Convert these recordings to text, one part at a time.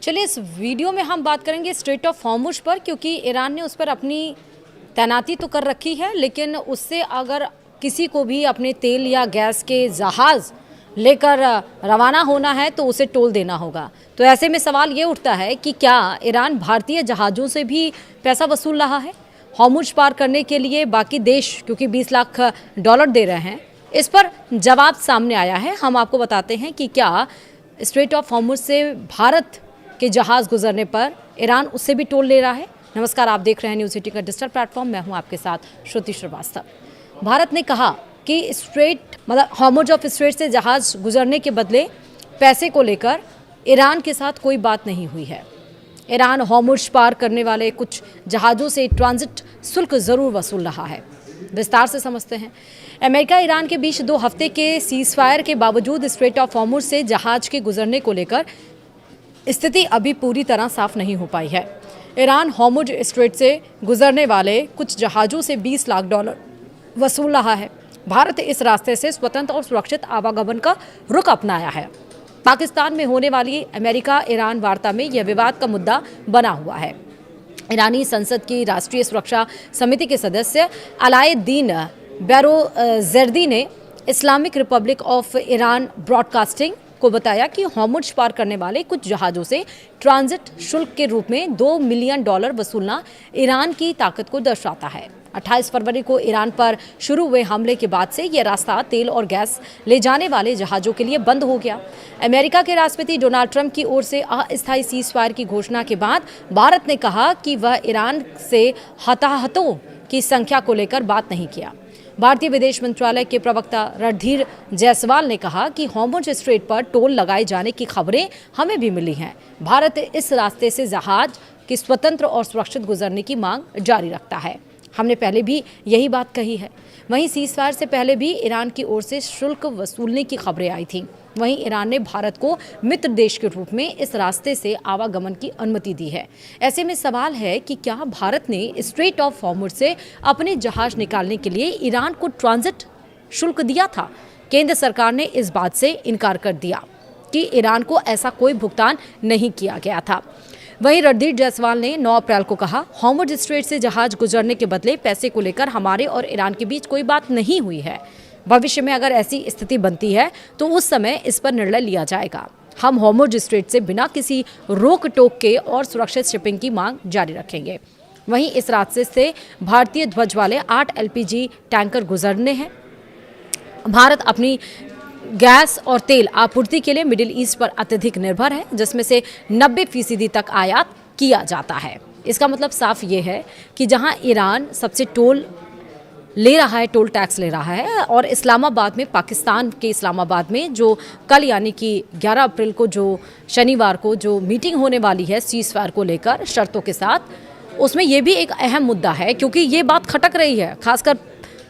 चलिए इस वीडियो में हम बात करेंगे स्ट्रेट ऑफ हॉर्मुज पर, क्योंकि ईरान ने उस पर अपनी तैनाती तो कर रखी है, लेकिन उससे अगर किसी को भी अपने तेल या गैस के जहाज़ लेकर रवाना होना है तो उसे टोल देना होगा। तो ऐसे में सवाल ये उठता है कि क्या ईरान भारतीय जहाज़ों से भी पैसा वसूल रहा है हॉर्मुज पार करने के लिए? बाकी देश क्योंकि 20 लाख डॉलर दे रहे हैं, इस पर जवाब सामने आया है। हम आपको बताते हैं कि क्या स्ट्रेट ऑफ हॉर्मुज से भारत के जहाज़ गुजरने पर ईरान उससे भी टोल ले रहा है। नमस्कार, आप देख रहे हैं न्यूज़ 18 का डिजिटल प्लेटफॉर्म। मैं हूं आपके साथ श्रुति श्रीवास्तव। भारत ने कहा कि हॉर्मुज ऑफ स्ट्रेट से जहाज़ गुजरने के बदले पैसे को लेकर ईरान के साथ कोई बात नहीं हुई है। ईरान हॉर्मुज पार करने वाले कुछ जहाज़ों से ट्रांजिट शुल्क ज़रूर वसूल रहा है। विस्तार से समझते हैं। अमेरिका ईरान के बीच 2 हफ्ते के सीज़फायर के बावजूद स्ट्रेट ऑफ हॉर्मुज से जहाज़ के गुजरने को लेकर स्थिति अभी पूरी तरह साफ नहीं हो पाई है। ईरान हॉर्मुज स्ट्रेट से गुजरने वाले कुछ जहाज़ों से 20 लाख डॉलर वसूल रहा है। भारत इस रास्ते से स्वतंत्र और सुरक्षित आवागमन का रुख अपनाया है। पाकिस्तान में होने वाली अमेरिका ईरान वार्ता में यह विवाद का मुद्दा बना हुआ है। ईरानी संसद की राष्ट्रीय सुरक्षा समिति के सदस्य अलाउद्दीन बैरोजर्दी ने Islamic Republic of Iran broadcasting को बताया कि हॉर्मुज पार करने वाले कुछ जहाज़ों से ट्रांजिट शुल्क के रूप में $2 मिलियन वसूलना ईरान की ताकत को दर्शाता है। 28 फरवरी को ईरान पर शुरू हुए हमले के बाद से यह रास्ता तेल और गैस ले जाने वाले जहाज़ों के लिए बंद हो गया। अमेरिका के राष्ट्रपति डोनाल्ड ट्रंप की ओर से अस्थायी सीज़फायर की घोषणा के बाद भारत ने कहा कि वह ईरान से हताहतों की संख्या को लेकर बात नहीं किया। भारतीय विदेश मंत्रालय के प्रवक्ता रणधीर जायसवाल ने कहा कि हॉर्मुज स्ट्रेट पर टोल लगाए जाने की खबरें हमें भी मिली हैं। भारत इस रास्ते से जहाज की स्वतंत्र और सुरक्षित गुजरने की मांग जारी रखता है। हमने पहले भी यही बात कही है। वहीं सीज़फायर से पहले भी ईरान की ओर से शुल्क वसूलने की खबरें आई थीं। वहीं ईरान ने भारत को मित्र देश के रूप में इस रास्ते से आवागमन की अनुमति दी है। ऐसे में सवाल है कि क्या भारत ने स्ट्रेट ऑफ हॉर्मुज से अपने जहाज निकालने के लिए ईरान को ट्रांजिट शुल्क दिया था? केंद्र सरकार ने इस बात से इनकार कर दिया कि ईरान को ऐसा कोई भुगतान नहीं किया गया था। वहीं रणधीर जायसवाल ने 9 अप्रैल को कहा, हॉर्मुज स्ट्रेट से जहाज गुजरने के बदले पैसे को लेकर हमारे और ईरान के बीच कोई बात नहीं हुई है। भविष्य में अगर ऐसी स्थिति बनती है तो उस समय इस पर निर्णय लिया जाएगा। हम हॉर्मुज स्ट्रेट से बिना किसी रोक टोक के और सुरक्षित शिपिंग की मांग जारी रखेंगे। वहीं इस रास्ते से भारतीय ध्वज वाले 8 LPG टैंकर गुजरने हैं। भारत अपनी गैस और तेल आपूर्ति के लिए मिडिल ईस्ट पर अत्यधिक निर्भर है, जिसमें से 90% तक आयात किया जाता है। इसका मतलब साफ ये है कि जहां ईरान सबसे टोल ले रहा है, टोल टैक्स ले रहा है, और इस्लामाबाद में, पाकिस्तान के इस्लामाबाद में जो कल यानी कि 11 अप्रैल को, जो शनिवार को जो मीटिंग होने वाली है सीज़फायर को लेकर शर्तों के साथ, उसमें ये भी एक अहम मुद्दा है, क्योंकि ये बात खटक रही है खासकर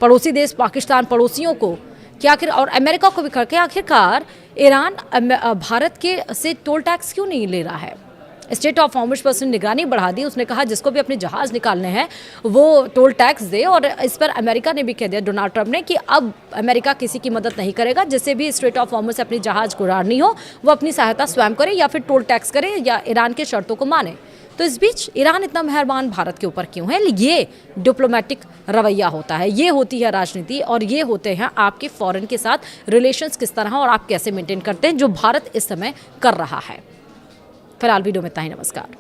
पड़ोसी देश पाकिस्तान, पड़ोसियों को कि आखिर, और अमेरिका को भी खटके, आखिरकार ईरान भारत के से टोल टैक्स क्यों नहीं ले रहा है? स्टेट ऑफ हॉर्मुज पर उसने निगरानी बढ़ा दी। उसने कहा जिसको भी अपने जहाज़ निकालने हैं वो टोल टैक्स दे, और इस पर अमेरिका ने भी कह दिया, डोनाल्ड ट्रंप ने, कि अब अमेरिका किसी की मदद नहीं करेगा। जिससे भी स्ट्रेट ऑफ हॉर्मुज से अपनी जहाज़ गुजारनी हो वो अपनी सहायता स्वयं करे, या फिर टोल टैक्स करे, या ईरान के शर्तों को माने। तो इस बीच ईरान इतना मेहरबान भारत के ऊपर क्यों है? ये डिप्लोमेटिक रवैया होता है, ये होती है राजनीति, और ये होते हैं आपके फॉरेन के साथ रिलेशंस किस तरह और आप कैसे मेंटेन करते हैं, जो भारत इस समय कर रहा है। फिलहाल वीडियो में इतना ही। नमस्कार।